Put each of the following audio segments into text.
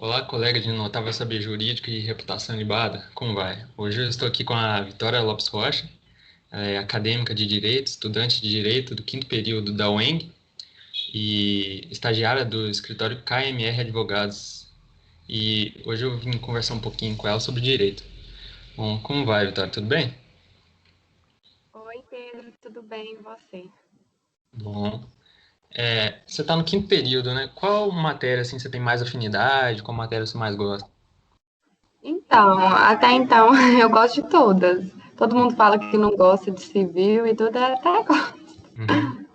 Olá, colega de Notável Saber Jurídica e Reputação Ilibada, como vai? Hoje eu estou aqui com a Vitória Lopes Rocha, acadêmica de Direito, estudante de Direito do quinto período da UENG e estagiária do escritório KMR Advogados. E hoje eu vim conversar um pouquinho com ela sobre direito. Bom, como vai, Vitória? Tudo bem? Oi, Pedro, tudo bem? E você? Bom. Você está no quinto período, né? Qual matéria assim, você tem mais afinidade? Qual matéria você mais gosta? Então, até então, eu gosto de todas. Todo mundo fala que não gosta de civil e tudo, eu até gosto. Uhum,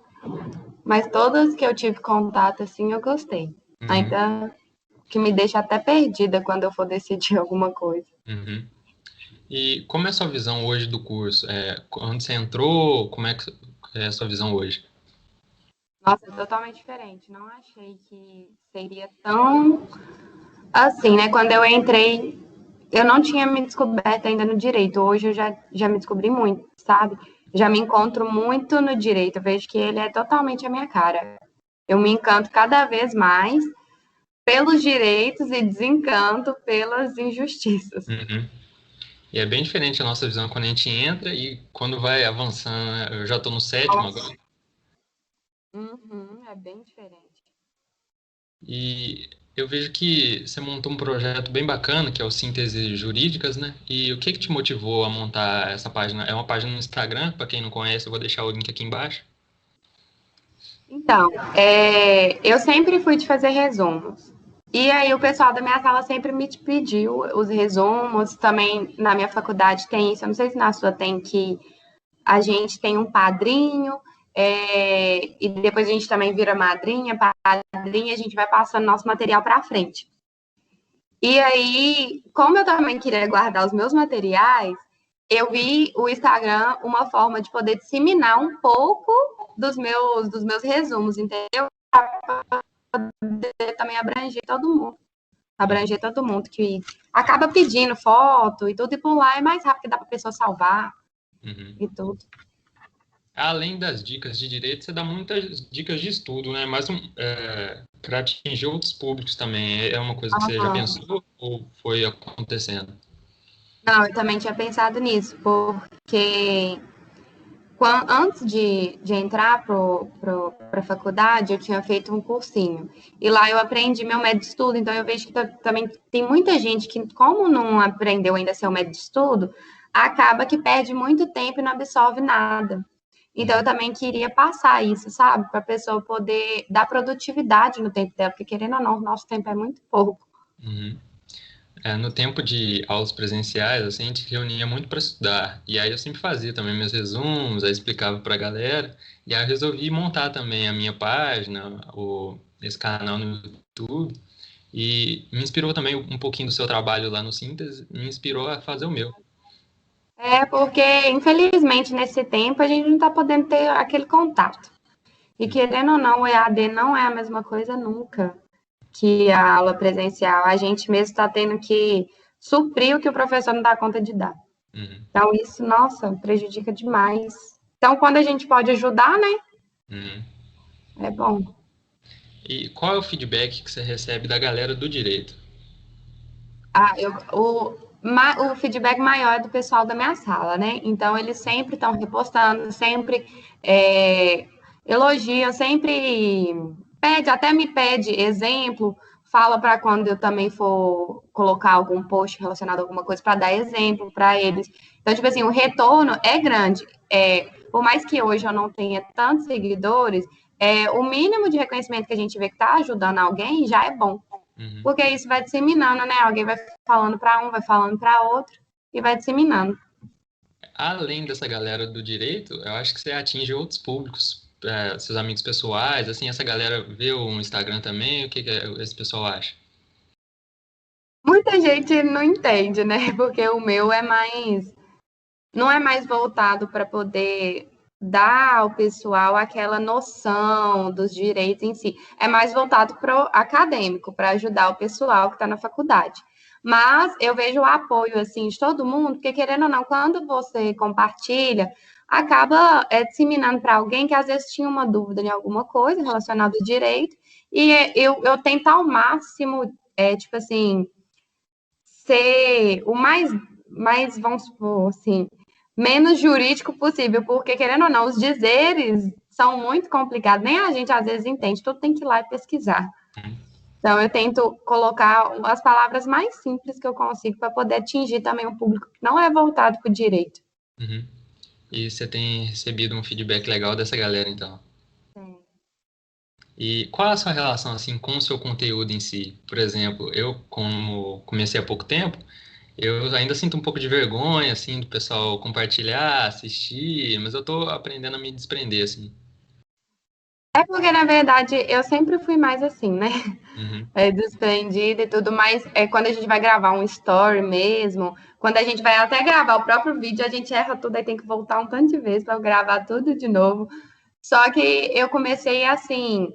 Mas todas que eu tive contato, assim, eu gostei. uhum, Ainda que me deixa até perdida quando eu for decidir alguma coisa. uhum. E como é a sua visão hoje do curso? Quando você entrou, como é que é a sua visão hoje? Nossa, é totalmente diferente. Não achei que seria tão assim, né? Quando eu entrei, eu não tinha me descoberto ainda no direito. Hoje eu já me descobri muito, sabe? Já me encontro muito no direito. Eu vejo que ele é totalmente a minha cara. Eu me encanto cada vez mais pelos direitos e desencanto pelas injustiças. Uhum. E é bem diferente a nossa visão quando a gente entra e quando vai avançando, né? Eu já estou no sétimo agora. Nossa. Uhum, é bem diferente. E eu vejo que você montou um projeto bem bacana, que é o Síntese Jurídicas, né? E o que que te motivou a montar essa página? É uma página no Instagram, para quem não conhece, eu vou deixar o link aqui embaixo. Então, eu sempre fui de fazer resumos. E aí o pessoal da minha sala sempre me pediu os resumos. Também na minha faculdade tem isso. Eu não sei se na sua tem que a gente tem um padrinho, e depois a gente também vira madrinha, padrinha, a gente vai passando nosso material para frente. E aí, como eu também queria guardar os meus materiais, eu vi o Instagram uma forma de poder disseminar um pouco dos meus resumos, entendeu? Também abranger todo mundo que acaba pedindo foto e tudo, e por lá é mais rápido que dá para a pessoa salvar Uhum. e tudo. Além das dicas de direito, você dá muitas dicas de estudo, né? Mas para atingir outros públicos também. É uma coisa que você já Uhum. pensou ou foi acontecendo? Não, eu também tinha pensado nisso, porque antes de entrar para a faculdade, eu tinha feito um cursinho. E lá eu aprendi meu método de estudo, então eu vejo que também tem muita gente que, como não aprendeu ainda a ser o método de estudo, acaba que perde muito tempo e não absorve nada. Então eu Uhum. também queria passar isso, sabe? Para a pessoa poder dar produtividade no tempo dela, porque querendo ou não, o nosso tempo é muito pouco. Uhum. No tempo de aulas presenciais, assim, a gente reunia muito para estudar. E aí eu sempre fazia também meus resumos, aí explicava para a galera. E aí eu resolvi montar também a minha página, esse canal no YouTube. E me inspirou também um pouquinho do seu trabalho lá no Síntese, me inspirou a fazer o meu. É porque, infelizmente, nesse tempo a gente não está podendo ter aquele contato. E querendo ou não, o EAD não é a mesma coisa nunca que a aula presencial. A gente mesmo está tendo que suprir o que o professor não dá conta de dar. Uhum. Então, isso, nossa, prejudica demais. Então, quando a gente pode ajudar, né? Uhum. É bom. E qual é o feedback que você recebe da galera do direito? Ah, o feedback maior é do pessoal da minha sala, né? Então, eles sempre estão repostando, sempre é, elogiam, sempre até me pede exemplo, fala para quando eu também for colocar algum post relacionado a alguma coisa, para dar exemplo para eles. Então, tipo assim, o retorno é grande. Por mais que hoje eu não tenha tantos seguidores, o mínimo de reconhecimento que a gente vê que está ajudando alguém já é bom. Uhum. Porque isso vai disseminando, né? Alguém vai falando para um, vai falando para outro e vai disseminando. Além dessa galera do direito, eu acho que você atinge outros públicos, seus amigos pessoais, assim, essa galera vê o Instagram também, o que que esse pessoal acha? Muita gente não entende, né? Porque o meu não é mais voltado para poder dar ao pessoal aquela noção dos direitos em si. É mais voltado para o acadêmico, para ajudar o pessoal que está na faculdade. Mas eu vejo o apoio assim de todo mundo, porque querendo ou não, quando você compartilha, acaba disseminando para alguém que às vezes tinha uma dúvida em alguma coisa relacionada ao direito, e eu tento ao máximo é, tipo assim, ser o mais, vamos supor, assim, menos jurídico possível, porque, querendo ou não, os dizeres são muito complicados, nem a gente às vezes entende, tudo tem que ir lá e pesquisar. Então, eu tento colocar as palavras mais simples que eu consigo para poder atingir também um público que não é voltado para o direito. Uhum. E você tem recebido um feedback legal dessa galera, então. Sim. E qual é a sua relação, assim, com o seu conteúdo em si? Por exemplo, eu, como comecei há pouco tempo, eu ainda sinto um pouco de vergonha, assim, do pessoal compartilhar, assistir, mas eu tô aprendendo a me desprender, assim. É porque, na verdade, eu sempre fui mais assim, né? Uhum, Desprendida e tudo mais. É quando a gente vai gravar um story mesmo, quando a gente vai até gravar o próprio vídeo, a gente erra tudo, aí tem que voltar um tanto de vezes para gravar tudo de novo. Só que eu comecei assim.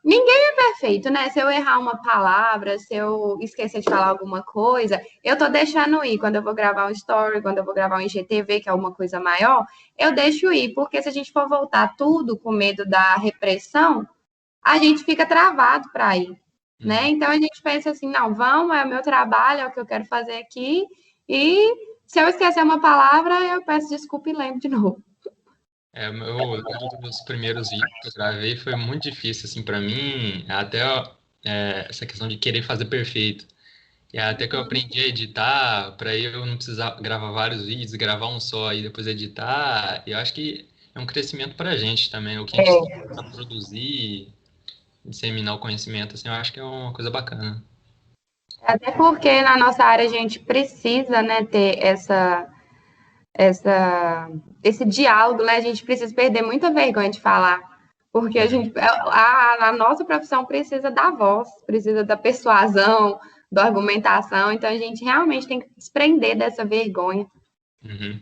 Ninguém é perfeito, né? Se eu errar uma palavra, se eu esquecer de falar alguma coisa, eu tô deixando ir. Quando eu vou gravar um story, quando eu vou gravar um IGTV, que é uma coisa maior, eu deixo ir, porque se a gente for voltar tudo com medo da repressão, a gente fica travado para ir, né? uhum. Então a gente pensa assim, não, vamos, é o meu trabalho, é o que eu quero fazer aqui, e se eu esquecer uma palavra, eu peço desculpa e lembro de novo. Um dos primeiros vídeos que eu gravei foi muito difícil, assim, para mim, até essa questão de querer fazer perfeito. E até que eu aprendi a editar, para eu não precisar gravar vários vídeos, gravar um só e depois editar, e eu acho que é um crescimento para a gente também. O que a gente tem para produzir, disseminar o conhecimento, assim, eu acho que é uma coisa bacana. Até porque na nossa área a gente precisa, né, ter essa, esse diálogo, né? A gente precisa perder muita vergonha de falar, porque Uhum. a nossa profissão precisa da voz, precisa da persuasão, da argumentação, então a gente realmente tem que desprender dessa vergonha. Uhum.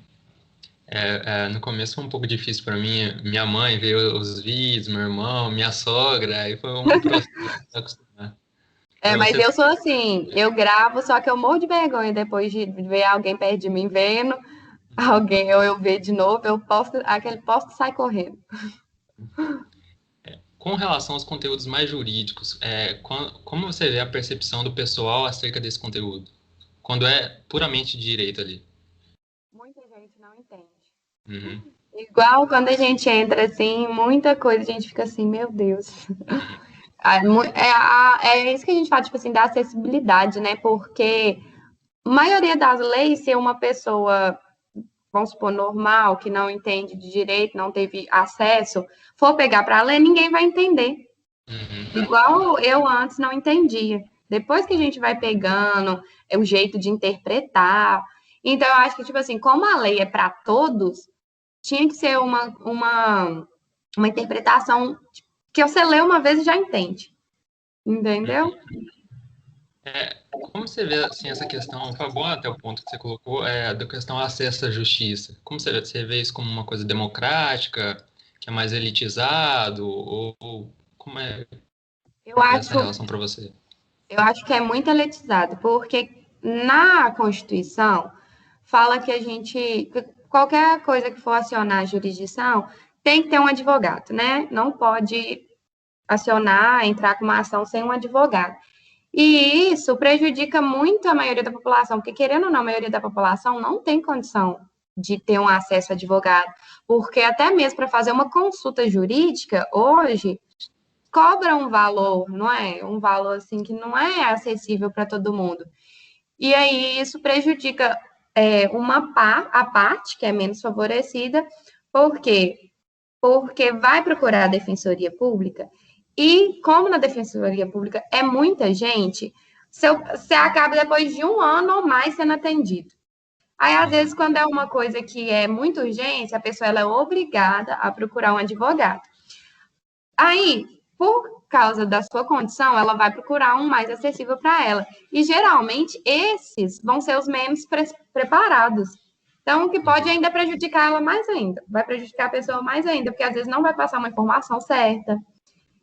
No começo foi um pouco difícil para mim. Minha mãe veio os vídeos, meu irmão, minha sogra, aí foi um processo de se acostumar. É, Para mas você, eu sou assim, eu gravo, só que eu morro de vergonha depois de ver alguém perto de mim vendo, alguém, ou eu ver de novo, eu posto, aquele posto sai correndo. com relação aos conteúdos mais jurídicos, como você vê a percepção do pessoal acerca desse conteúdo? Quando é puramente de direito ali. Muita gente não entende. Uhum, Igual quando a gente entra assim, muita coisa, a gente fica assim, meu Deus. uhum, É isso que a gente fala, tipo assim, da acessibilidade, né? Porque a maioria das leis, se uma pessoa, vamos supor, normal, que não entende de direito, não teve acesso, for pegar para ler, ninguém vai entender. uhum, Igual eu antes não entendia. Depois que a gente vai pegando o jeito de interpretar. Então, eu acho que, tipo assim, como a lei é para todos, tinha que ser uma interpretação que você lê uma vez e já entende. Entendeu? uhum. Como você vê assim, essa questão, foi bom até o ponto que você colocou, da questão acesso à justiça. Como você vê isso como uma coisa democrática, que é mais elitizado, ou como é Eu essa acho, relação para você? eu acho que é muito elitizado, porque na Constituição fala que qualquer coisa que for acionar a jurisdição, tem que ter um advogado, né? Não pode acionar, entrar com uma ação sem um advogado. E isso prejudica muito a maioria da população, porque, querendo ou não, a maioria da população não tem condição de ter um acesso a advogado, porque até mesmo para fazer uma consulta jurídica, hoje, cobra um valor, não é? Um valor assim que não é acessível para todo mundo. E aí isso prejudica a parte que é menos favorecida, por quê? Porque vai procurar a defensoria pública e, como na defensoria pública é muita gente, você acaba depois de um ano ou mais sendo atendido. Aí, às vezes, Uhum, quando é uma coisa que é muito urgência, a pessoa ela é obrigada a procurar um advogado. Aí, por causa da sua condição, ela vai procurar um mais acessível para ela. E geralmente esses vão ser os menos preparados. Então, o que pode uhum, ainda prejudicar ela mais ainda. Vai prejudicar a pessoa mais ainda, porque às vezes não vai passar uma informação certa.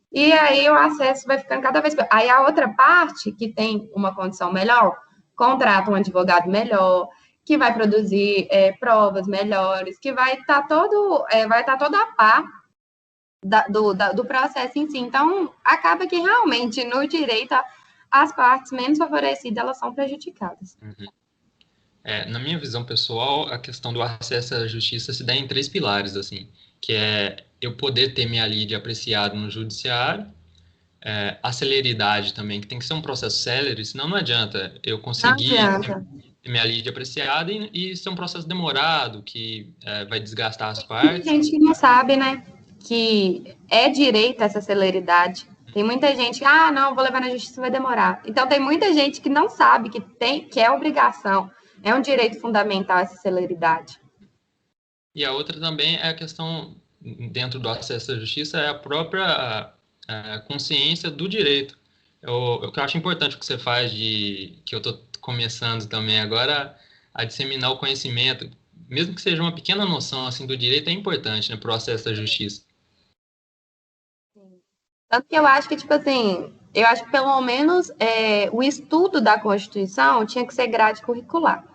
E aí o acesso vai ficando cada vez pior. Aí a outra parte, que tem uma condição melhor, contrata um advogado melhor, que vai produzir provas melhores, que vai estar todo a par do processo em si. Então, acaba que realmente no direito as partes menos favorecidas, elas são prejudicadas. Uhum. Na minha visão pessoal, a questão do acesso à justiça se dá em três pilares, assim, que é eu poder ter minha lide apreciada no judiciário, a celeridade também, que tem que ser um processo célere, senão não adianta eu Não conseguir adianta. ter minha lide apreciada e ser um processo demorado, que vai desgastar as Tem partes. gente que não sabe, né, que é direito essa celeridade. Tem muita gente que, não, vou levar na justiça, vai demorar. Então, tem muita gente que não sabe que é obrigação, é um direito fundamental essa celeridade. E a outra também é a questão, dentro do acesso à justiça, é a própria consciência do direito. Eu acho importante o que você faz, que eu estou começando também agora, a disseminar o conhecimento, mesmo que seja uma pequena noção assim do direito, é importante, né, para o acesso à justiça. Tanto que eu acho que, tipo assim, eu acho que pelo menos o estudo da Constituição tinha que ser grade curricular.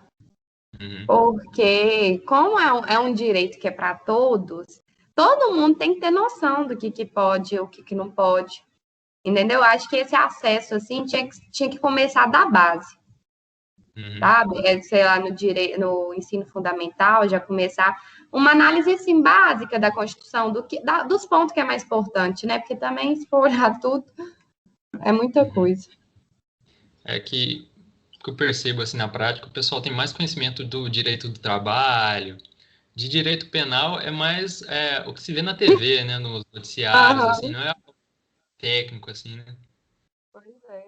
Uhum. Porque, como é um direito que é para todos, todo mundo tem que ter noção do que pode e o que não pode. Entendeu? Eu acho que esse acesso, assim, tinha que começar da base, Uhum. sabe? Sei lá, no ensino fundamental, já começar uma análise, assim, básica da Constituição, dos pontos que é mais importante, né? Porque também, se for olhar tudo, é muita Uhum. coisa. É que eu percebo assim na prática, o pessoal tem mais conhecimento do direito do trabalho, de direito penal é mais o que se vê na TV, né, nos noticiários, assim, Aham. não é técnico, assim, né? Pois é.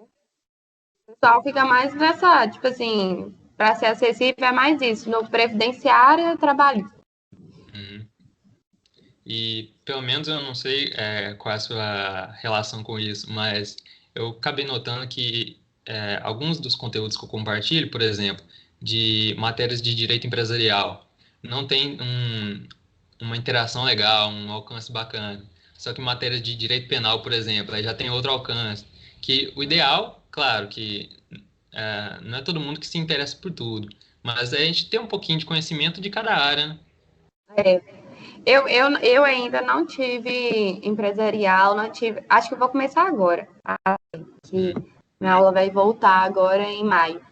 O pessoal fica mais nessa, tipo assim, para ser acessível é mais isso, no previdenciário trabalhista. Uhum. E pelo menos eu não sei qual é a sua relação com isso, mas eu acabei notando que alguns dos conteúdos que eu compartilho, por exemplo, de matérias de direito empresarial, não tem uma interação legal, um alcance bacana. Só que matérias de direito penal, por exemplo, aí já tem outro alcance. Que o ideal, claro, que não é todo mundo que se interessa por tudo, mas é a gente ter um pouquinho de conhecimento de cada área, né? Eu ainda não tive empresarial, não tive. Acho que eu vou começar agora, que Uhum, minha aula vai voltar agora em maio.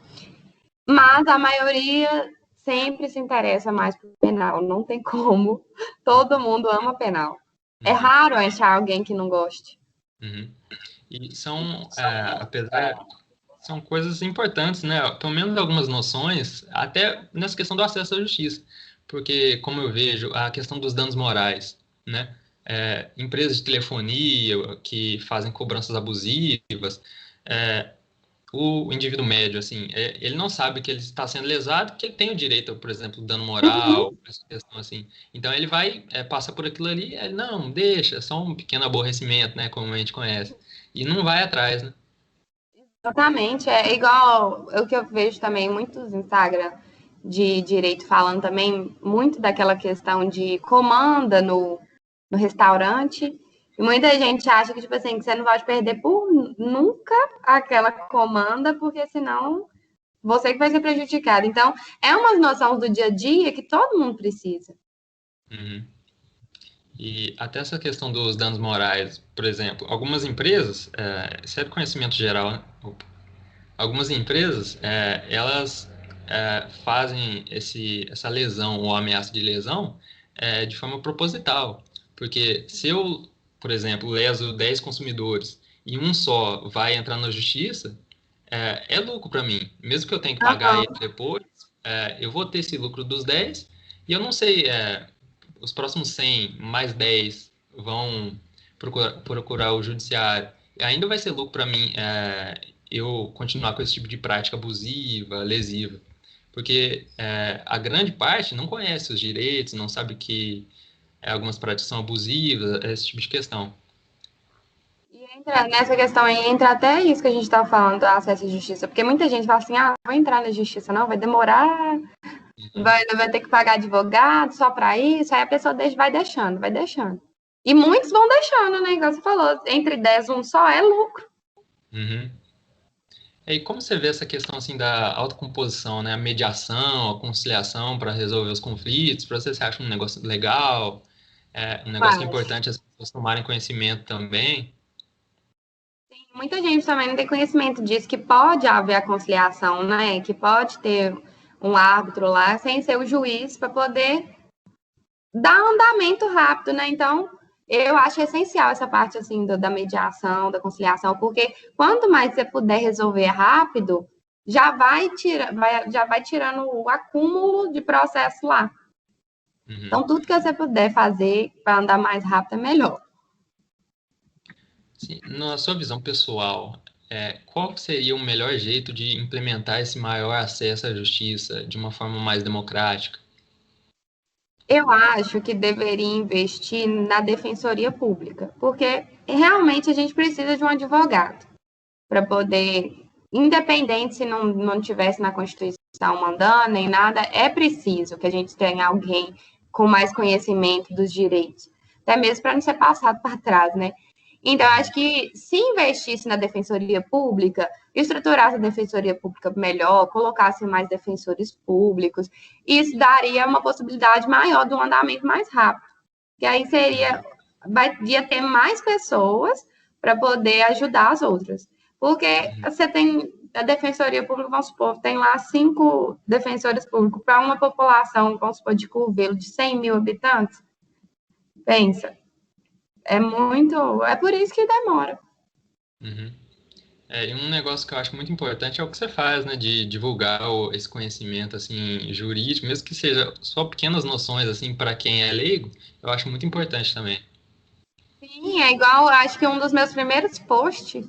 Mas a maioria sempre se interessa mais por penal, não tem como. Todo mundo ama penal. É uhum, raro achar alguém que não goste. uhum. E apesar, são coisas importantes, né? Pelo menos algumas noções, até nessa questão do acesso à justiça. Porque, como eu vejo, a questão dos danos morais, né? Empresas de telefonia que fazem cobranças abusivas, é, o indivíduo médio, assim, ele não sabe que ele está sendo lesado, que ele tem o direito, por exemplo, dano moral, essa questão assim. Então ele vai, passa por aquilo ali, ele, não, deixa, é só um pequeno aborrecimento, né, como a gente conhece. E não vai atrás, né? Exatamente, é igual o que eu vejo também muitos Instagram de direito falando também muito daquela questão de comanda no restaurante. E muita gente acha que, tipo assim, que você não pode perder por nunca aquela comanda, porque senão você que vai ser prejudicado. Então, é umas noções do dia a dia que todo mundo precisa. Uhum. E até essa questão dos danos morais, por exemplo, algumas empresas, isso é de conhecimento geral, né? Algumas empresas, elas fazem essa lesão ou ameaça de lesão de forma proposital. Porque se eu, por exemplo, leso 10 consumidores e um só vai entrar na justiça, é lucro para mim. Mesmo que eu tenha que pagar ele depois, eu vou ter esse lucro dos 10 e eu não sei, os próximos 100 mais 10 vão procurar o judiciário. E ainda vai ser lucro para mim eu continuar com esse tipo de prática abusiva, lesiva. Porque a grande parte não conhece os direitos, não sabe que algumas práticas são abusivas, esse tipo de questão. E nessa questão aí entra até isso que a gente estava falando do acesso à justiça, porque muita gente fala assim, vou entrar na justiça, não, vai demorar, Uhum. vai ter que pagar advogado só para isso, aí a pessoa vai deixando, vai deixando. E muitos vão deixando, né? Igual você falou, entre 10 um só é lucro. Uhum. E como você vê essa questão assim da autocomposição, né? A mediação, a conciliação para resolver os conflitos, para você acha um negócio legal, um negócio que é Mas importante as pessoas tomarem conhecimento também? Muita gente também não tem conhecimento disso, que pode haver a conciliação, né? Que pode ter um árbitro lá, sem ser o juiz, para poder dar andamento rápido, né? Então, eu acho essencial essa parte, assim, da mediação, da conciliação, porque quanto mais você puder resolver rápido, já vai tirando o acúmulo de processo lá. Uhum. Então, tudo que você puder fazer para andar mais rápido é melhor. Sim. Na sua visão pessoal, qual seria o melhor jeito de implementar esse maior acesso à justiça de uma forma mais democrática? Eu acho que deveria investir na defensoria pública, porque realmente a gente precisa de um advogado para poder, independente se não tivesse na Constituição mandando nem nada, é preciso que a gente tenha alguém com mais conhecimento dos direitos, até mesmo para não ser passado para trás, né? Então, acho que se investisse na defensoria pública, estruturasse a defensoria pública melhor, colocasse mais defensores públicos, isso daria uma possibilidade maior de um andamento mais rápido. Que aí ia ter mais pessoas para poder ajudar as outras. Porque você tem a defensoria pública, vamos supor, tem lá 5 defensores públicos para uma população, vamos supor, de Curvelo, de 100 mil habitantes. Pensa. É muito. É por isso que demora. Uhum. E um negócio que eu acho muito importante é o que você faz, né, de divulgar esse conhecimento assim jurídico, mesmo que seja só pequenas noções assim para quem é leigo, eu acho muito importante também. Sim, é igual, acho que um dos meus primeiros posts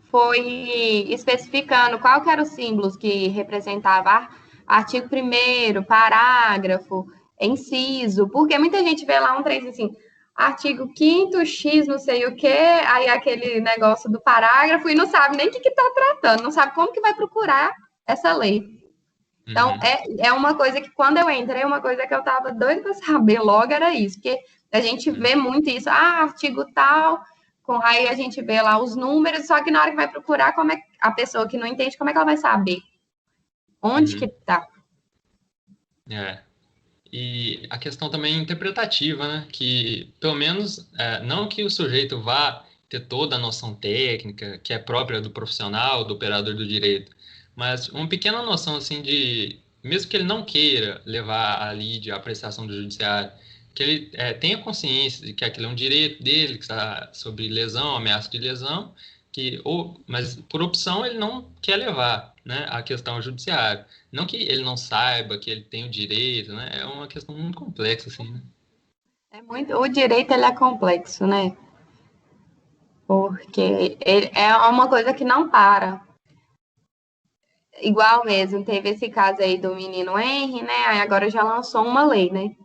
foi especificando qual que eram os símbolos que representava artigo 1º, parágrafo, inciso, porque muita gente vê lá um trem assim, artigo 5º, X, não sei o quê, aí aquele negócio do parágrafo e não sabe nem o que está tratando, não sabe como que vai procurar essa lei. Então, Uhum. é uma coisa que quando eu entrei, uma coisa que eu estava doida para saber logo era isso, porque a gente vê muito isso, artigo tal, aí a gente vê lá os números, só que na hora que vai procurar, como é a pessoa que não entende, como é que ela vai saber? Onde que Uhum. tá? É. E a questão também interpretativa, né? Que pelo menos não que o sujeito vá ter toda a noção técnica que é própria do profissional, do operador do direito, mas uma pequena noção assim de, mesmo que ele não queira levar ali de apreciação do judiciário, que ele tenha consciência de que aquilo é um direito dele, que está sobre lesão, ameaça de lesão, mas por opção ele não quer levar, né, a questão ao judiciário. Não que ele não saiba que ele tem o direito, né? É uma questão muito complexa, assim, né? O direito ele é complexo, né? Porque ele é uma coisa que não para. Igual mesmo, teve esse caso aí do menino Henry, né? Aí agora já lançou uma lei, né?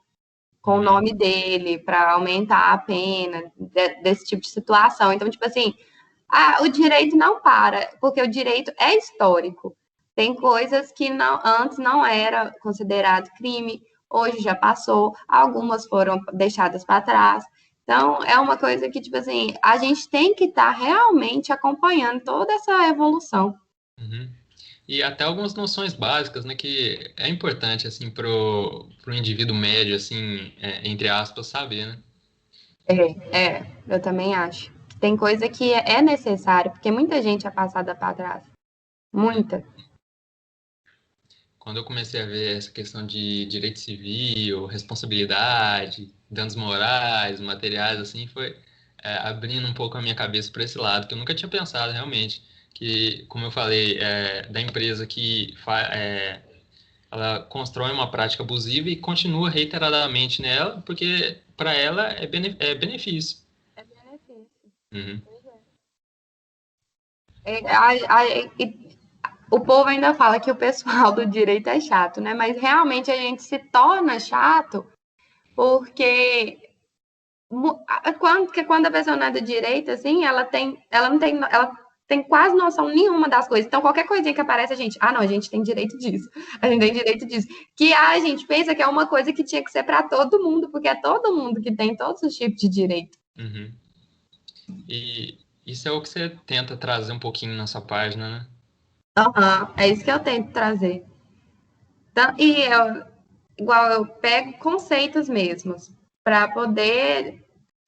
Com o Uhum. nome dele, para aumentar a pena desse tipo de situação. Então, tipo assim, o direito não para, porque o direito é histórico. Tem coisas que antes não era considerado crime, hoje já passou, algumas foram deixadas para trás. Então, é uma coisa que, tipo assim, a gente tem que estar realmente acompanhando toda essa evolução. Uhum. E até algumas noções básicas, né, que é importante, assim, pro indivíduo médio, assim, entre aspas, saber, né? Eu também acho. Tem coisa que é necessário, porque muita gente é passada para trás. Uhum. Muita. Quando eu comecei a ver essa questão de direito civil, responsabilidade, danos morais, materiais, assim, foi abrindo um pouco a minha cabeça para esse lado, que eu nunca tinha pensado realmente. Que, como eu falei, da empresa que ela constrói uma prática abusiva e continua reiteradamente nela, porque para ela é benefício. É benefício. Uhum. É, o povo ainda fala que o pessoal do direito é chato, né? Mas realmente a gente se torna chato porque quando a pessoa não é do direito, assim, ela tem quase noção nenhuma das coisas. Então, qualquer coisinha que aparece, a gente, não, a gente tem direito disso, a gente tem direito disso. Que a gente pensa que é uma coisa que tinha que ser para todo mundo, porque é todo mundo que tem todos os tipos de direito. Uhum. E isso é o que você tenta trazer um pouquinho na sua página, né? Uhum, é isso que eu tento trazer. Então, igual eu pego conceitos mesmos para poder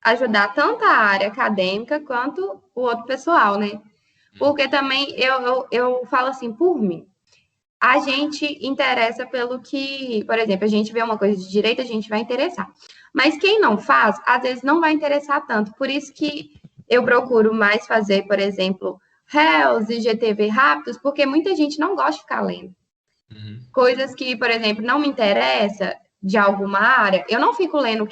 ajudar tanto a área acadêmica quanto o outro pessoal, né? Porque também eu falo assim, por mim, a gente interessa pelo que, por exemplo, a gente vê uma coisa de direito, a gente vai interessar. Mas quem não faz, às vezes não vai interessar tanto. Por isso que eu procuro mais fazer, por exemplo, Reels e GTV rápidos, porque muita gente não gosta de ficar lendo. Uhum. Coisas que, por exemplo, não me interessa de alguma área, eu não fico lendo o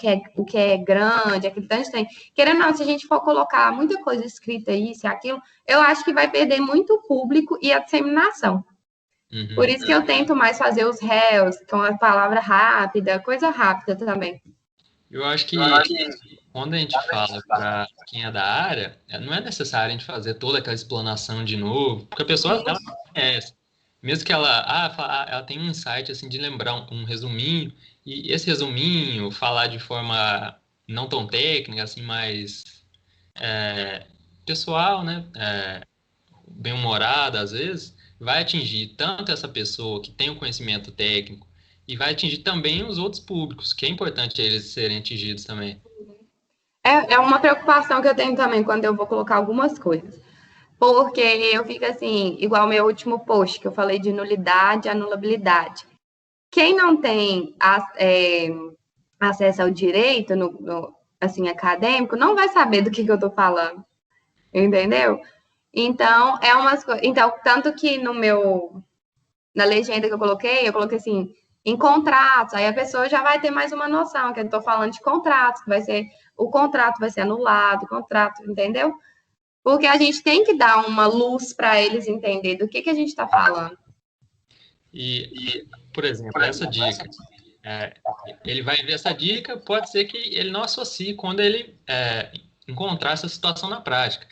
que é grande, aquele tanto de tem. Querendo ou não, se a gente for colocar muita coisa escrita isso e aquilo, eu acho que vai perder muito o público e a disseminação. Por Uhum. isso que eu tento mais fazer os réus, com a palavra rápida, coisa rápida também. Eu acho que quando a gente fala para quem é da área, não é necessário a gente fazer toda aquela explanação de novo, porque a pessoa ela conhece. Mesmo que ela tem um insight assim de lembrar um resuminho, e esse resuminho falar de forma não tão técnica, assim, mais é, pessoal, né? Bem-humorada às vezes, vai atingir tanto essa pessoa que tem o conhecimento técnico e vai atingir também os outros públicos, que é importante eles serem atingidos também. É uma preocupação que eu tenho também quando eu vou colocar algumas coisas. Porque eu fico assim, igual o meu último post, que eu falei de nulidade e anulabilidade. Quem não tem acesso ao direito, assim, acadêmico, não vai saber do que eu estou falando, entendeu? Então, é umas coisas. Então, tanto que na legenda que eu coloquei assim, em contratos, aí a pessoa já vai ter mais uma noção, que eu estou falando de contratos, que vai ser, o contrato vai ser anulado, o contrato, entendeu? Porque a gente tem que dar uma luz para eles entender do que a gente está falando. E, por exemplo, essa dica, é, ele vai ver essa dica, pode ser que ele não associe quando ele encontrar essa situação na prática.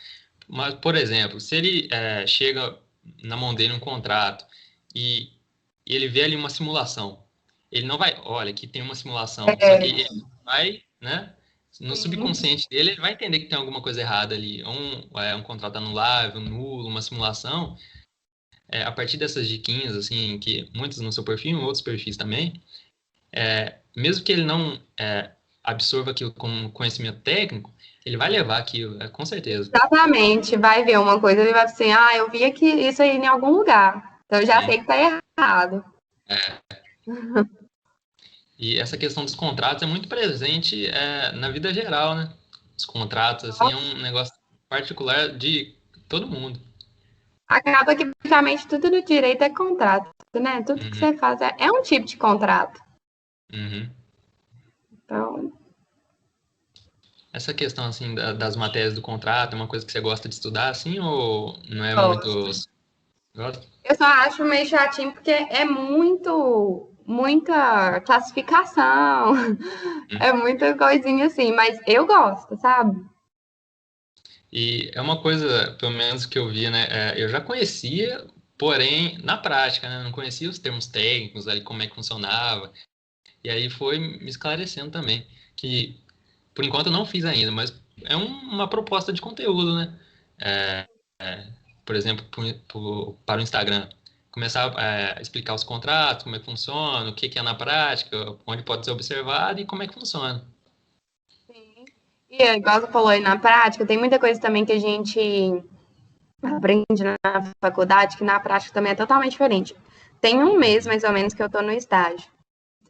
Mas, por exemplo, se ele chega na mão dele um contrato e, e ele vê ali uma simulação, ele não vai, olha, aqui tem uma simulação, só que ele vai, né, no subconsciente dele, ele vai entender que tem alguma coisa errada ali, um contrato anulável, nulo, uma simulação, a partir dessas diquinhas, assim, que muitas no seu perfil, em outros perfis também, mesmo que ele não absorva aquilo como conhecimento técnico, ele vai levar aquilo, com certeza. Exatamente, vai ver uma coisa e vai assim, ah, eu vi aqui isso aí em algum lugar, então eu já Sim. sei que está errado. E essa questão dos contratos é muito presente na vida geral, né? Os contratos, assim, é um negócio particular de todo mundo. Acaba que praticamente tudo no direito é contrato, né? Tudo que Uhum, você faz é um tipo de contrato. uhum. Então, Essa questão, assim, das matérias do contrato é uma coisa que você gosta de estudar, assim, ou não é muito... gosto. Gosta? Eu só acho meio chatinho porque é muita classificação, Uhum. é muita coisinha assim, mas eu gosto, sabe? E é uma coisa, pelo menos que eu via, né? Eu já conhecia, porém, na prática, né? Não conhecia os termos técnicos, ali, como é que funcionava. E aí foi me esclarecendo também, que por enquanto eu não fiz ainda, mas é uma proposta de conteúdo, né? Por exemplo, para o Instagram. Começar a explicar os contratos, como é que funciona, o que que é na prática, onde pode ser observado e como é que funciona. Sim. E é, igual você falou aí na prática, tem muita coisa também que a gente aprende na faculdade que na prática também é totalmente diferente. Tem um mês, Uhum, mais ou menos, que eu tô no estágio.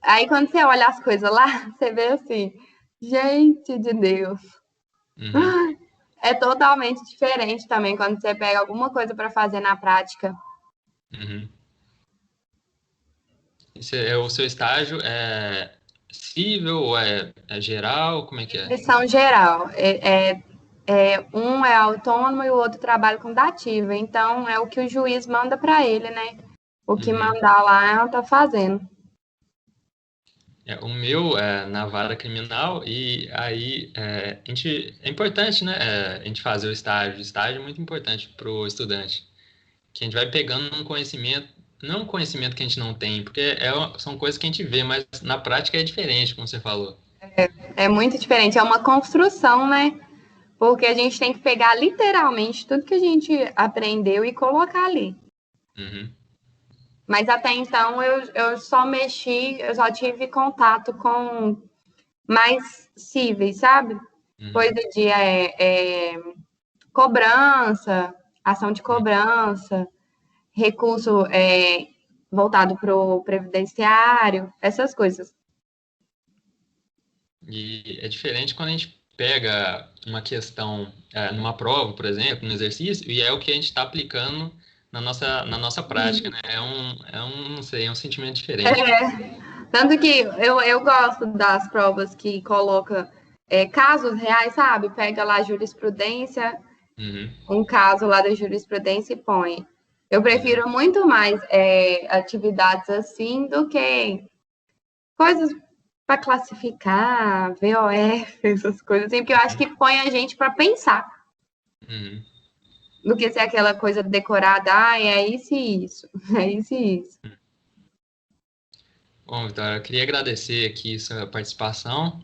Aí quando você olha as coisas lá, você vê assim, gente de Deus. uhum, É totalmente diferente também quando você pega alguma coisa para fazer na prática. uhum. O seu estágio é cível ou é geral? Como é que é? Lição geral. Um é autônomo e o outro trabalha com dativa. Então, é o que o juiz manda para ele, né? O que Uhum. mandar lá, tá fazendo. O meu é na vara criminal e aí é importante, né? A gente fazer o estágio. O estágio é muito importante para o estudante, que a gente vai pegando um conhecimento, não um conhecimento que a gente não tem, porque são coisas que a gente vê, mas na prática é diferente, como você falou. É muito diferente. É uma construção, né? Porque a gente tem que pegar literalmente tudo que a gente aprendeu e colocar ali. Uhum, Mas até então eu só mexi, eu só tive contato com mais cíveis, sabe? uhum, Coisa de cobrança, ação de cobrança, recurso voltado para o previdenciário, essas coisas. E é diferente quando a gente pega uma questão numa prova, por exemplo, no exercício, e é o que a gente está aplicando na nossa prática, né? Não sei, é um sentimento diferente. Tanto que eu gosto das provas que coloca casos reais, sabe? Pega lá a jurisprudência, Uhum, um caso lá da jurisprudência e põe. Eu uhum, prefiro muito mais atividades assim do que coisas para classificar, VOF, essas coisas assim, porque eu acho que põe a gente para pensar, uhum. do que ser aquela coisa decorada, é isso e isso, é isso e isso. Bom, Vitória, eu queria agradecer aqui sua participação.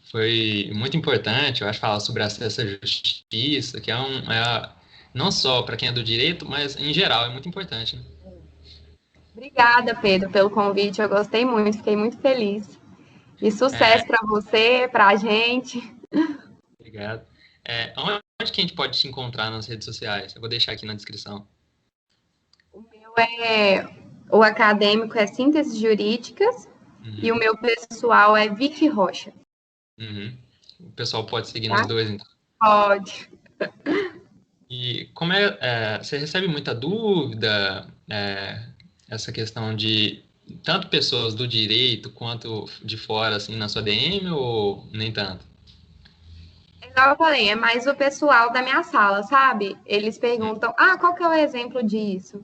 Foi muito importante, eu acho, falar sobre acesso à justiça, que não só para quem é do direito, mas em geral é muito importante, né? Obrigada, Pedro, pelo convite, eu gostei muito, fiquei muito feliz. E É, sucesso para você, para a gente. obrigado. Onde que a gente pode te encontrar nas redes sociais? Eu vou deixar aqui na descrição. O meu o acadêmico é Síntese Jurídicas e o Uhum, meu pessoal é Vicky Rocha. uhum. O pessoal pode seguir nos Tá? dois, então. Pode. E você recebe muita dúvida, essa questão de tanto pessoas do direito quanto de fora, assim, na sua DM, ou nem tanto? Igual eu falei, é mais o pessoal da minha sala, sabe? Eles perguntam, qual que é o exemplo disso?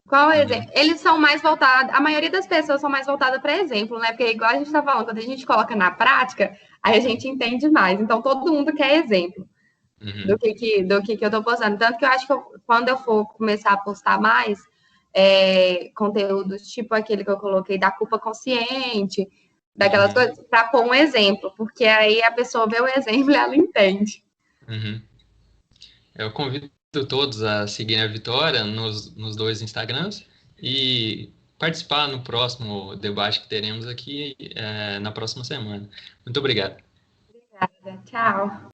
Qual é o exemplo? Uhum, Eles são mais voltados, a maioria das pessoas são mais voltadas para exemplo, né? Porque igual a gente tá falando, quando a gente coloca na prática, aí a gente entende mais. Então todo mundo quer exemplo uhum, do que eu tô postando. Tanto que eu acho que quando eu for começar a postar mais conteúdos tipo aquele que eu coloquei da culpa consciente, daquelas uhum, coisas, para pôr um exemplo, porque aí a pessoa vê o exemplo e ela entende. uhum. Eu convido todos a seguirem a Vitória nos dois Instagrams e participar no próximo debate que teremos aqui, na próxima semana. Muito obrigado. Obrigada. Tchau.